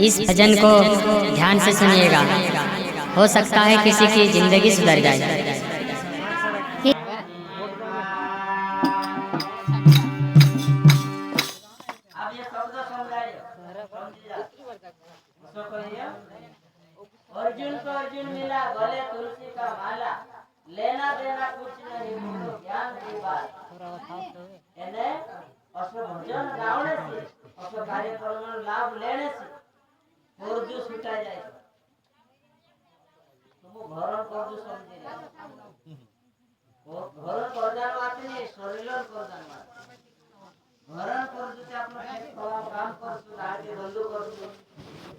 इस भजन को ध्यान से सुनिएगा, हो सकता है किसी की जिंदगी सुधर जाए। अर्जुन को अर्जुन मिला भले तुलसी का माला, लेना देना कुछ नहीं बोलो ज्ञान की बात। એને અશ્વ ભજન ગાવણે છે, અશ્વ કાર્યક્રમનો લાભ લેણે છે, કોરજુ છૂટાઈ જાય છે. તો હું ભરણ કોરજુ સમજી રહ્યા. ભરણ કોરજાનો વાત નહીં, શરીરનો કોરજાનો વાત. ભરણ કોરજુ તે આપણો કામ કરશું, ગાડી બંધુ કરશું,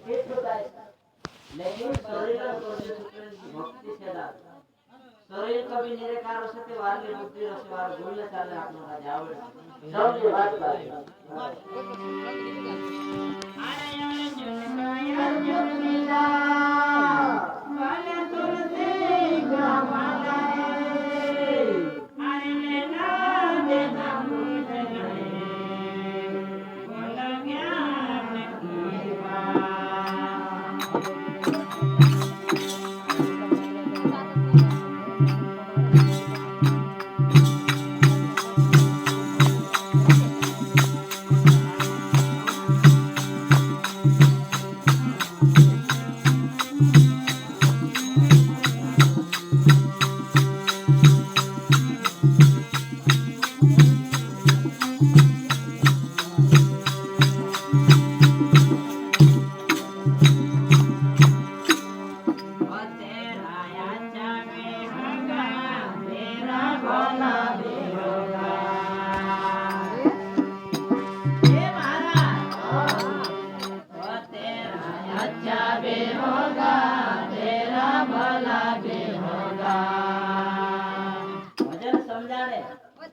એ છૂટાય છે. लेकिन शरीर भक्ति से शरीर कभी निराकार हो सकते वाली बुद्धि रसे वार भूलने चाले आपनो का जावड़े समझे बात अर्जुन मिला वाले तुलसी का माला अरे लेना देना कुछ नहीं बोलो ज्ञान की बात।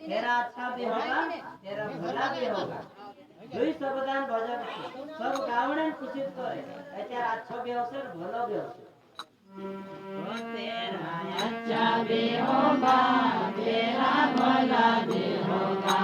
तेरा अच्छा भी होगा, तेरा भला भी होगा। दुई सबदान भजन सब गावणे पूछित करे, तेरा अच्छा भी होसे भलो भी होसे। तेरा अच्छा भी होगा, तेरा भला भी होगा।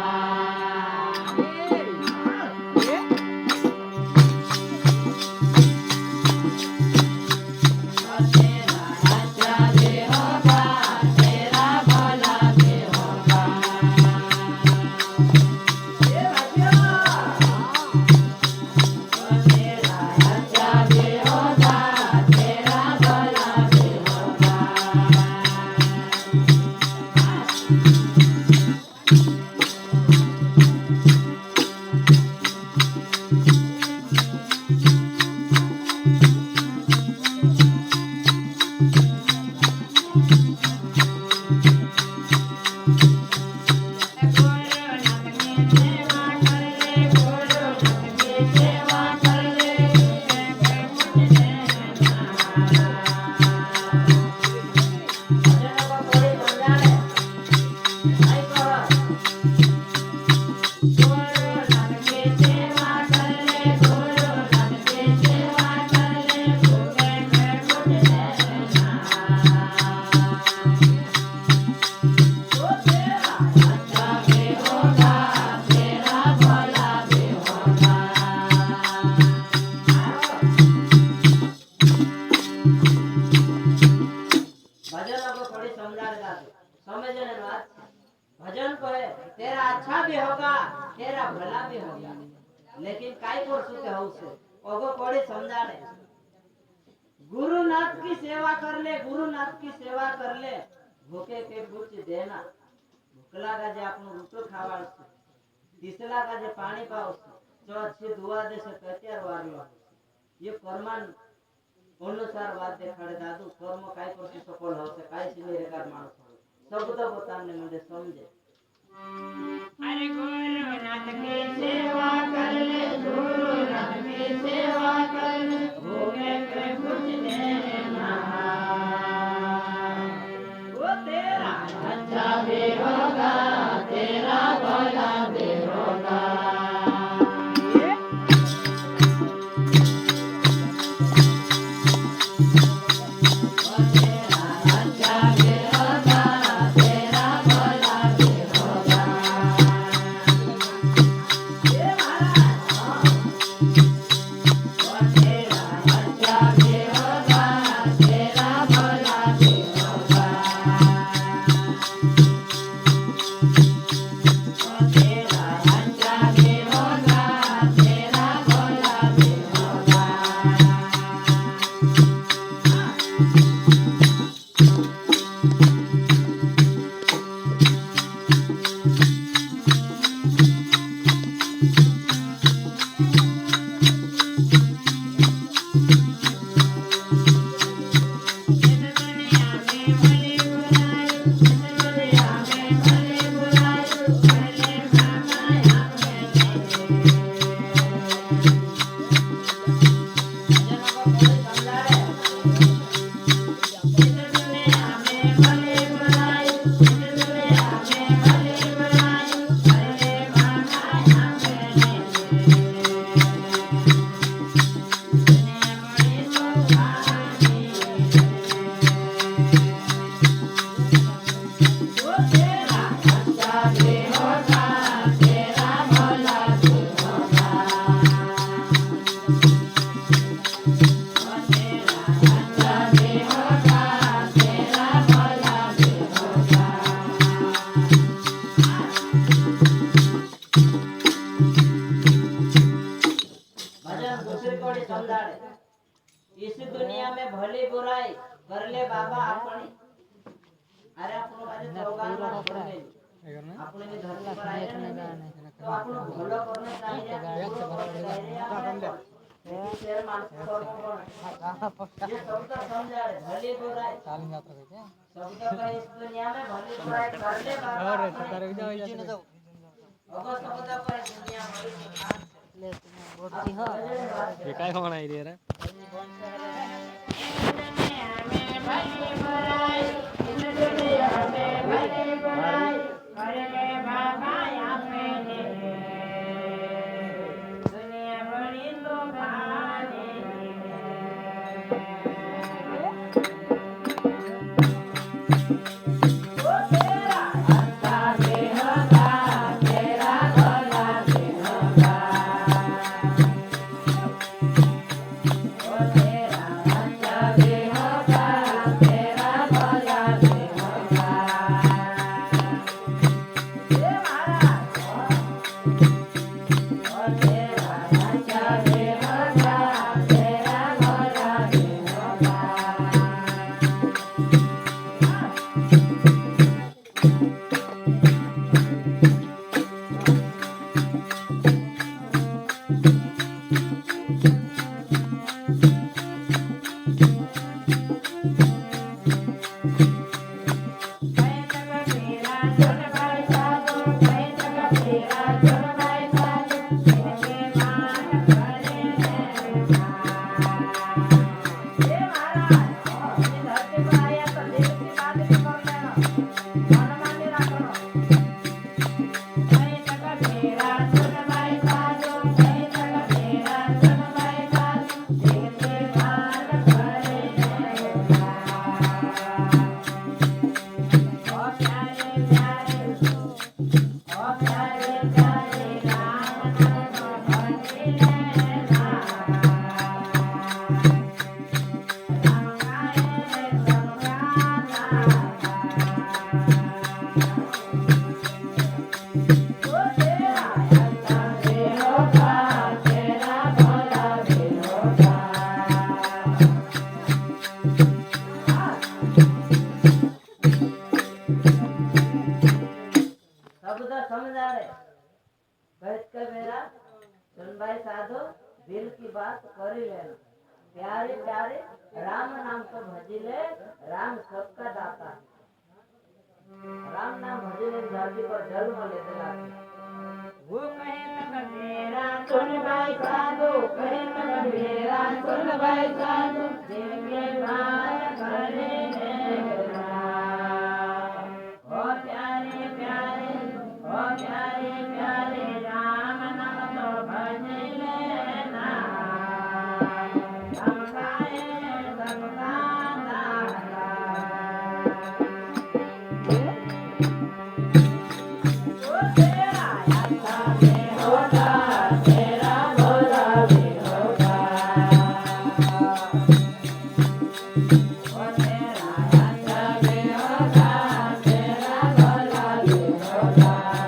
भजन करे तेरा अच्छा भी होगा, तेरा भला भी होगा। लेकिन काय करसु के होसे ओगो कोड़ी समझाड़े, गुरुनाथ की सेवा कर ले, गुरुनाथ की सेवा कर ले, भूखे के कुछ देना, भूखला का जे आपनो रोटो खावाड़से, तीसरा का जे पानी पावसे, जो अच्छी दुआ दे से कहते वारियो। ये कर्मान अनुसार बात देखाड़े दादू, कर्म काय करसु सफल होसे, काय से निराकार मानस सब तो बताने मुझे समझे। अरे गुरुनाथ की सेवा कर ले, गुरुनाथ की सेवा कर ले, भूखे पे कुछ देना, वो तेरा अच्छा भी होगा, तेरा भला भी होगा। दूसरे को समझाड़े इस दुनिया में भली बुराई कर ले बाबा अपनी अरे આપણો આજે ચોગાનમાં છોડે આપણે ની ધરતી પર આયા ને તો આપણો ભલો કરને चाहिए શેર માણસ ये शब्द समझाड़े भली बुराई शब्द का इस दुनिया में भली बुराई कर ले बाबा अगो शब्द पर दुनिया भली ले बोलती हो ये काय खाना आई रे सुनभाई साधो दिल की बात कर लेना प्यारे प्यारे राम नाम तो भजी ले राम सबका दाता राम नाम भजी ले धरती पर जन्म लेते लाते वो कहे तक मेरा सुन भाई साधो कहे तक मेरा सुन भाई साधो दिल के बात करे लेना ओ प्यारे प्यारे राम नाम तो भज लेना सबका सबका दाता ओ तेरा यात्रा में होगा तेरा भोला भी होगा ओ तेरा यात्रा में होगा तेरा भोला भी होगा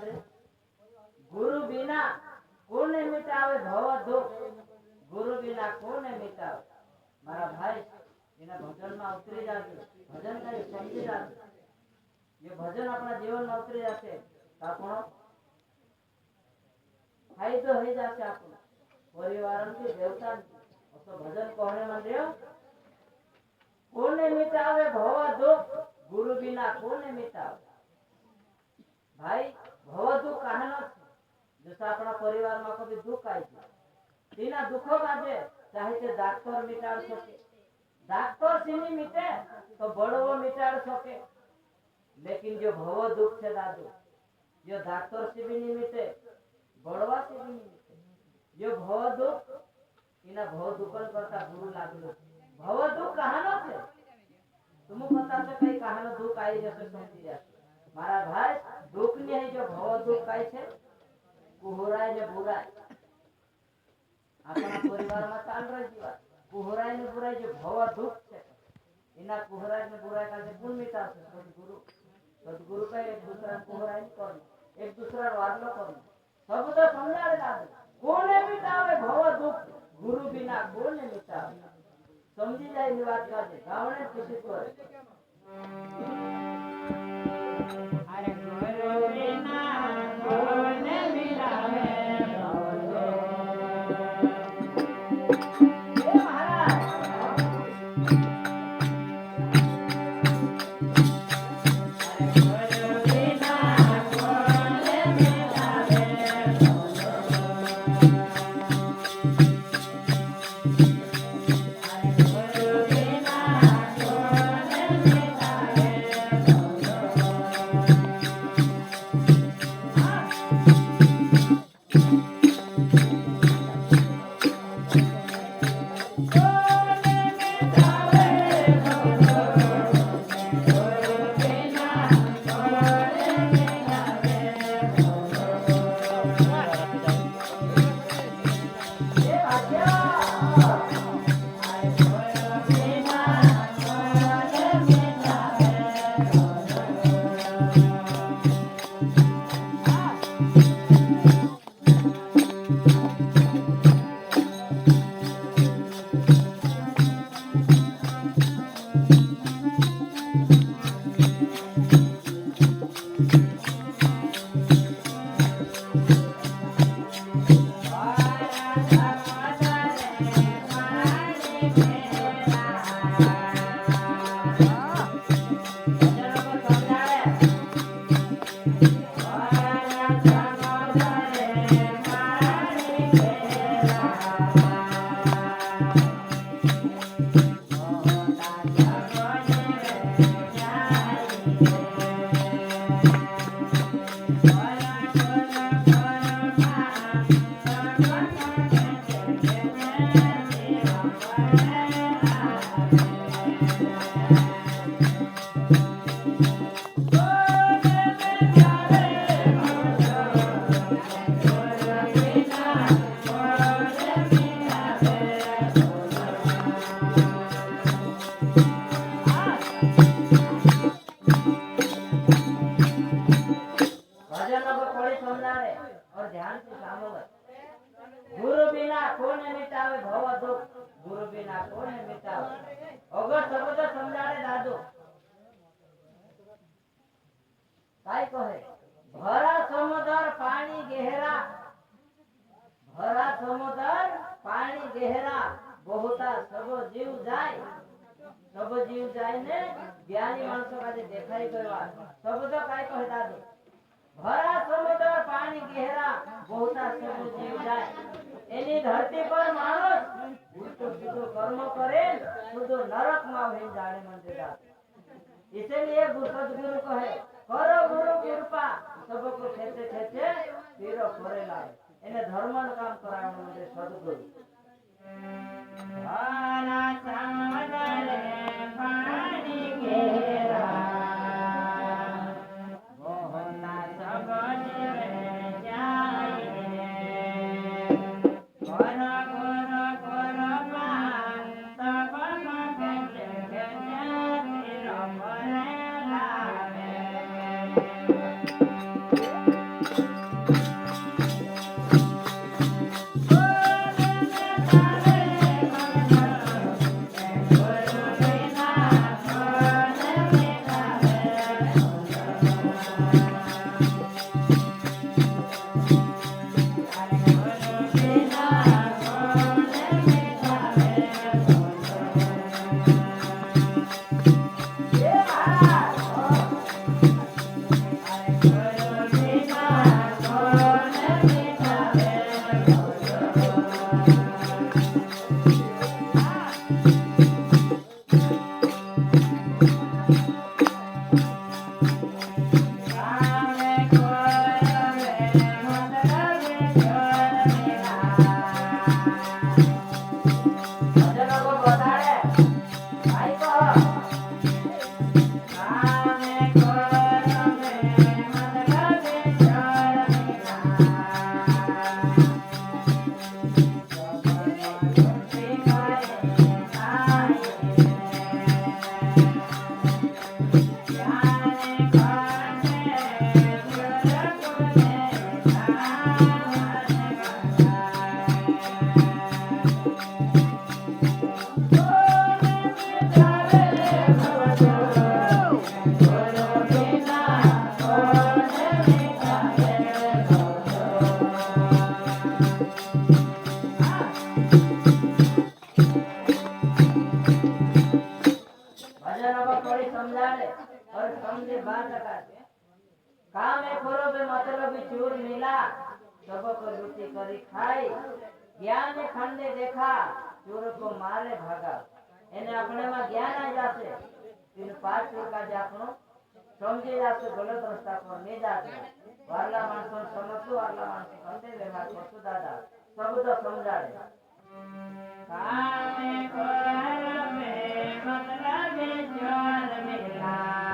मंदिर गुरु बिना कोने मिटावे भव दुख गुरु बिना कोने मिटावे मारा भाई एना भजन में उतरी जाते भजन का समझी जाते ये भजन अपना जीवन में उतरी जाते આપણો फायदो हो जाते આપણો परिवार के देवता तो भजन कहने मंदिर कोने मिटावे भव दुख गुरु बिना कोने मिटावे भाई भव दुख कहना जैसा अपना परिवार में कभी दुख आई तीना दुखों बाजे चाहे ते डॉक्टर मिटाड़ सके डॉक्टर से नहीं मिटे तो बड़ो मिटाड़ सके लेकिन जो भव दुख से दादू जो डॉक्टर से भी नहीं मिटे बड़वा से भी नहीं मिटे जो भव दुख इना भव दुखन करता गुरु लागलो भव दुख कहानो छे तुम पता से कई कहानो दुख आई जैसे समझी जा मारा भाई दुख नहीं है जो भव दुख काई छे कुहराय ने बुराय अपना परिवार में चाल रही जीवा कुहराय ने बुराय जो भव दुख छे इना कुहराय ने बुराय का गुण मिटा से सदगुरु का एक दूसरा कुहराय करना एक दूसरा वादलो करना सब तो समझाड़े दादू कोने मिटावे भव दुख गुरु बिना कोने मिटावे समझी जाए ये बात का गावने खुशी करे अरे गुरु बिना कोने मिटावे गुरु बिना कोने मिटावे भव दुख गुरु बिना कोने मिटावे अगर शब्द समझाड़े दादू काय कहे भरा समुद्र पानी गहरा भरा समुद्र पानी गहरा बहुता सब जीव जाए ने ज्ञानी मानसो का देखाई गयो शब्द काय कहे दादू भरा समुद्र पानी गहरा बहुता सब जीव जाए एनी धरती पर मानुष उल्टो सीधो कर्म करे तो नरक में हो जाने मंदिर इसलिए सदगुरु कहे करो गुरु कृपा सबको खेचे खेचे तीरो करे लाए एने धर्म काम करावे मंदिर सदगुरु भरा समुद्र पानी गहरा 12% काम एक करो बे मतलब चूर मिला सब को लूटी करी खाई ज्ञान खंडे देखा चूर को मारे भागा એને આપણેમાં જ્ઞાન આવી જશે તેનું 5 ટકા જ આપણું સમજી જશે ગલત રસ્તા પર નહીં જાશે વારલા માણસો સમજવું વારલા માણસો ખંડે વ્યવહાર કરશું દાદા શબ્દ સમજાડે કામે કરમે મતલબ ચોર મિલા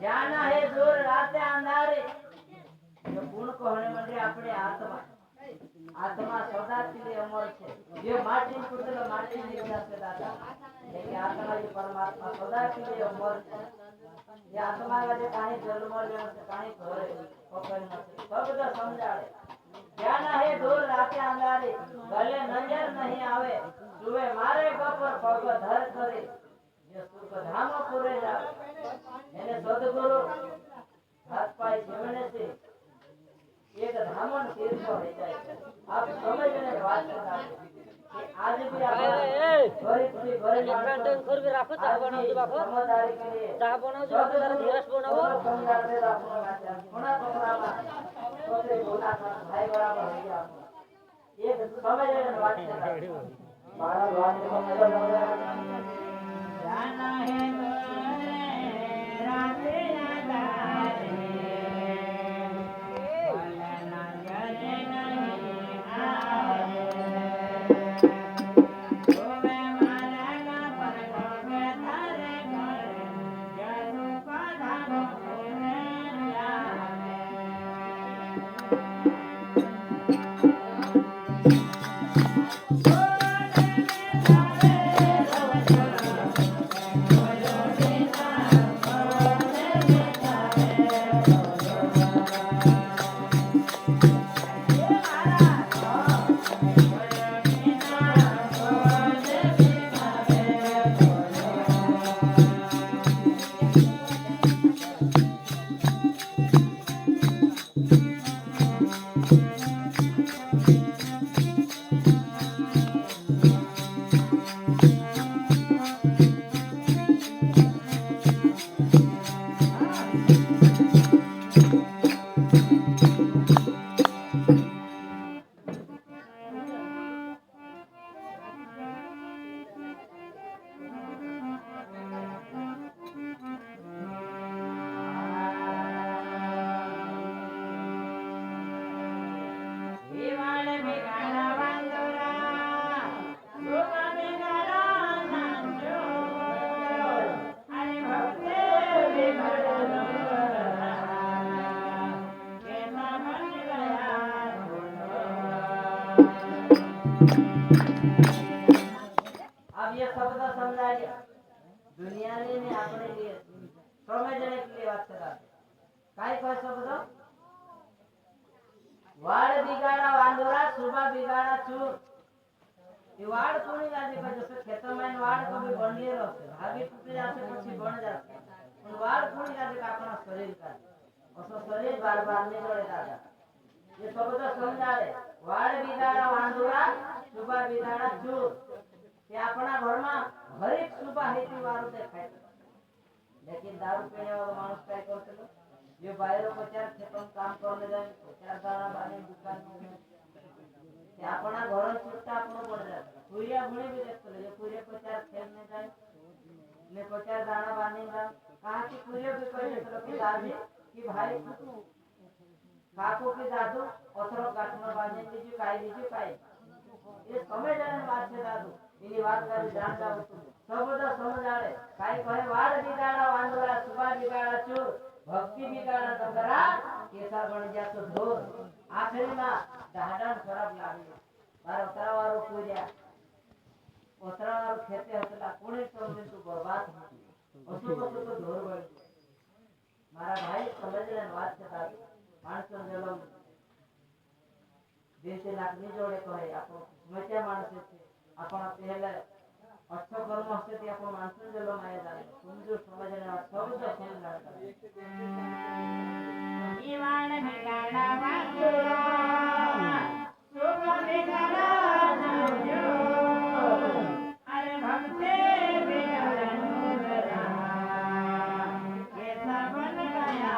जाना है दूर रात अंधारे तो गुण कहने म्हणजे આપણે આત્મા આત્મા સદા के लिए अमर છે ये माटी पुत्र माटी निकला से दादा लेकिन आत्मा ये परमात्मा सदा के लिए अमर છે ये आत्मा का जो काहे जन्म लेने से काहे घरे पकड़ न सब तो समझाड़े जाना है दूर रात अंधारे गले नजर नहीं आवे सुबह मारे गपर पग धर करे ये सुख धाम पूरे जा એને સદગુરુ હાથ પાય જીવને છે એક ધામણ તીર્થ હોય જાય આપ સમજને વાત કરતા કે આજ भी आप गरीब થી गरीब मेंटेन करके રાખો ચા બનાવજો બાપો સમજદારી કે लिए ચા બનાવજો બાપો તારે ધીરજ બનાવો સમજાડે રાખો કોના કોના પોતે બોલા ભાઈ બરાબર થઈ ગયા એક સમજને વાત કરતા મારા વાત સમજવા જાના હે राधे राधे बोलना जले नहीं आवे गोवे मारा ना पर गोवे थारे घर जादू का धागो पूरे जावे अब ये शब्द समझा गया दुनिया ने अपने लिए समझने के लिए बात करा काय कह शब्द वाड़ बिगाड़ा वांदोरा सुबह बिगाड़ा चूर ये वाड़ कोनी जाती पर जैसे खेतों में वाड़ कभी बनले रहते भागी टूट जाते પછી बन जाते उन वाड़ कोनी जाती का अपना शरीर का और शरीर बार-बार नहीं जोड़े दादा ये शब्द समझावे वाड़ बिगाड़ा वांदोरा सुबह बिगाड़ा चूर कि अपना घर में हर एक सुबह हेती वारू देखाय लेकिन दारू पीने वाला मानुस काय करते लो ये बाहर को चार खेतों में काम करने जाए चार दाना बाने दुकान में ये अपना घर छुट्टा अपनो पड़ जाता पूरिया भुनी भी देखते लो ये पूरे को चार खेलने जाए ने को चार दाना बाने जाए कहा कि पूरे भी कोई देते लो कि दादी कि भाई काको की दादू अथरो गाठनो बाने लीजिए काई ये समझ जाने बात से दादू इनी बात का ध्यान जाओ शब्द समझ आवे काय कहे वाड़ बिगाड़ा वांदोरा सुबह बिगाड़ा चूर भक्ति बिगाड़ा डगरा केसा बन जा तो ढोर आखिरी में ढाढन खराब लागे बार उतरावारो पूजा उतरावारो खेते हतला कोणी समझे तू बर्बाद असो कसो तो ढोर बन मारा भाई समझ ले बात से था मानसो जलम देश लाखनी जोड़े कहे आपो मचा मानस छे आपण पहले अच्छो कर्म हस्ते ती आपण मानसो जलम आए जाने समझो समझने शब्द समझना ईवाण बिगाड़ा वांदोरा सुबह बिगाड़ा जो अरे भक्ते बिगाड़ा नूरा कैसा बन गया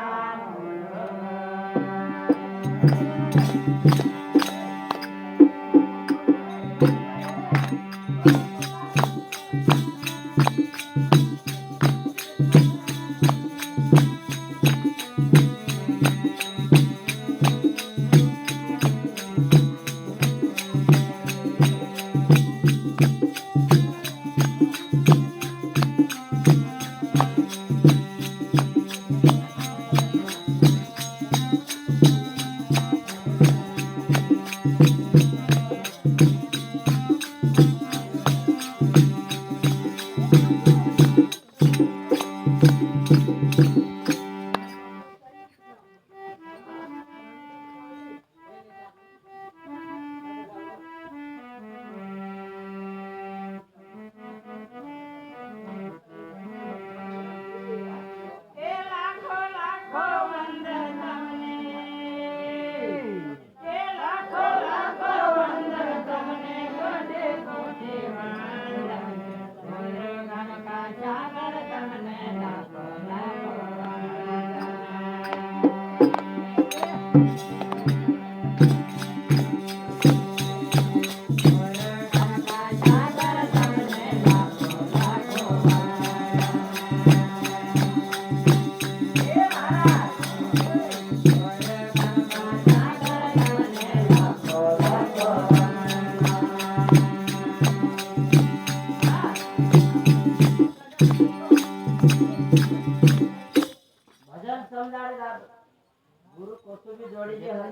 गुरु कोसो भी जोड़ी जे है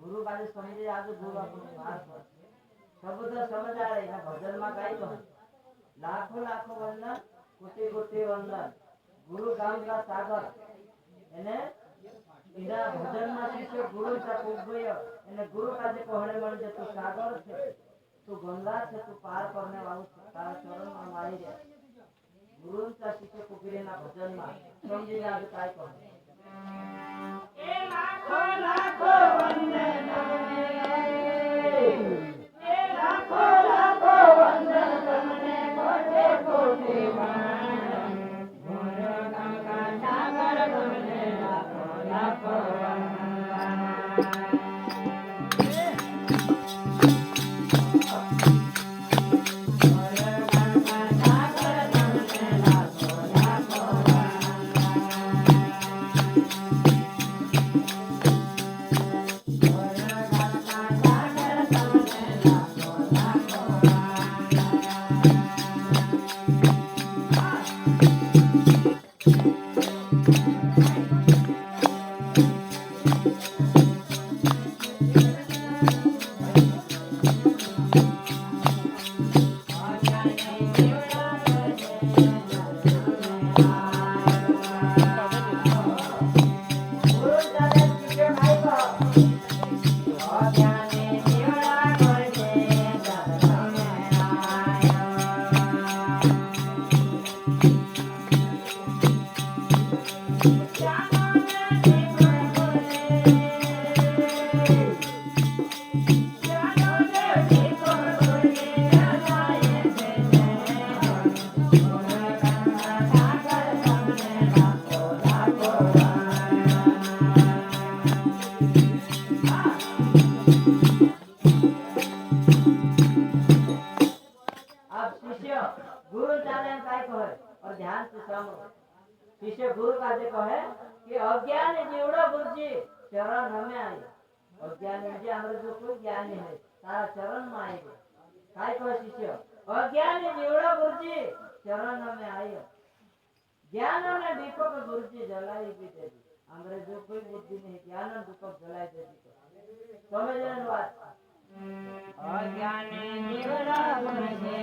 गुरु बाजे समझे आज गुरु अपन मार शब्द समझ आ रही ना भजन में काई कह लाखों लाखों वंदन कोटि कोटि वंदन गुरु गाम का सागर एने इना भजन में शिष्य गुरु सा पूज्य एने गुरु का जे कहने मन जे तू सागर छे तू गंगा छे तू पार करने वाला तारा चरण में मारी रे गुरु सा शिष्य को गिरे ना भजन में समझे आज काई कह ए लाखों लाखों वंदन ए लाखों लाखों वंदन तुमने कोटि कोटि वंदन गुरु गंगा सागर तुमने लाखों लाखों સાંભળો શિષ્ય ગુરુ કાજે કહે કે અજ્ઞાની જીવડો ગુરુજી ચરણ હમે આવી અજ્ઞાની જે આપણે જો કોઈ જ્ઞાની હે તારા ચરણ માં આવી કાઈ કહે શિષ્ય અજ્ઞાની જીવડો ગુરુજી ચરણ હમે આવ્યો જ્ઞાન અને દીપક ગુરુજી જલાવી દીધે हमरे जो कोई बुद्धि नहीं ज्ञान और दीपक जलाए दे समझ लेने बात अज्ञानी जीवड़ा गुरुजी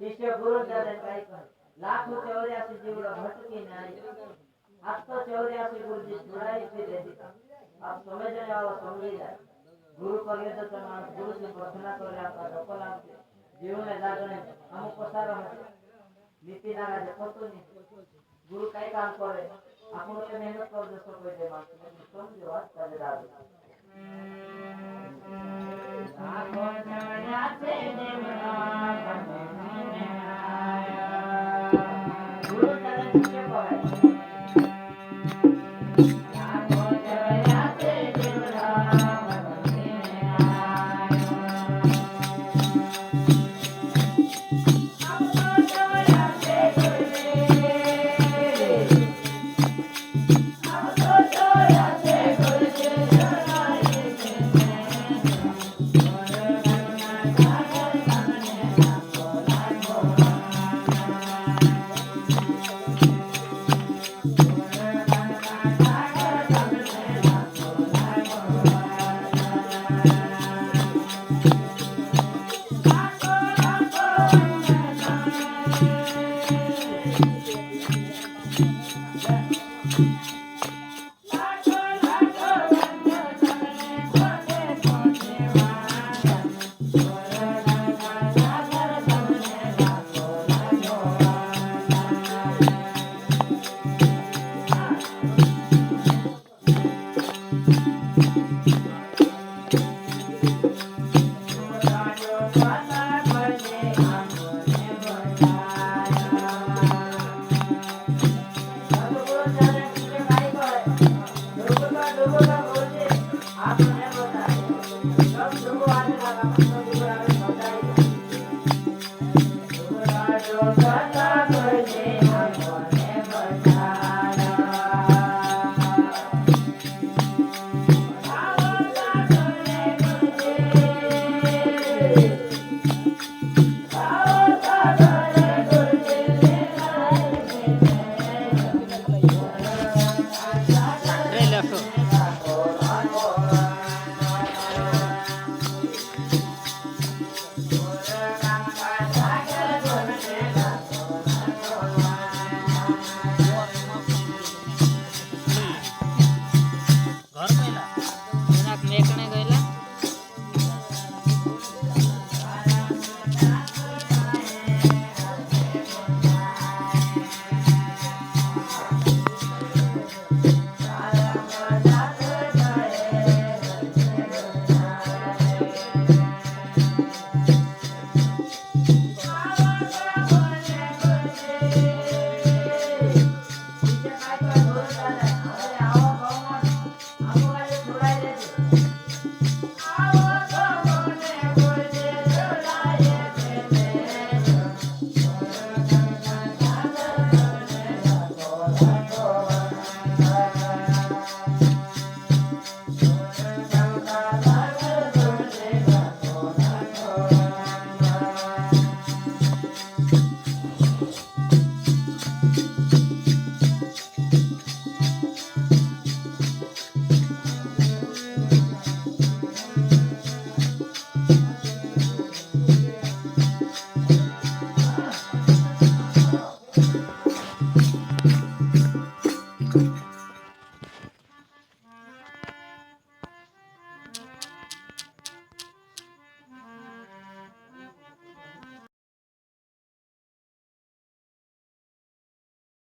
शिष्य गुरु दादा काय कहे लाखों 84 जीवड़ा भटकी नहीं आज तो 84 गुरुजी छुड़ाई फिर दे दी आप समझने वाला समझ जाए गुरु कर ले तो तमाम गुरु से प्रार्थना कर आपका सफल आप जीवन में जागने हम पसार हम नीति ना जे पतो नहीं गुरु काय काम करे आपण के मेहनत कर दे सो कोई दे मानस समझो बात करे दादा आगो चढ़ा से देवरा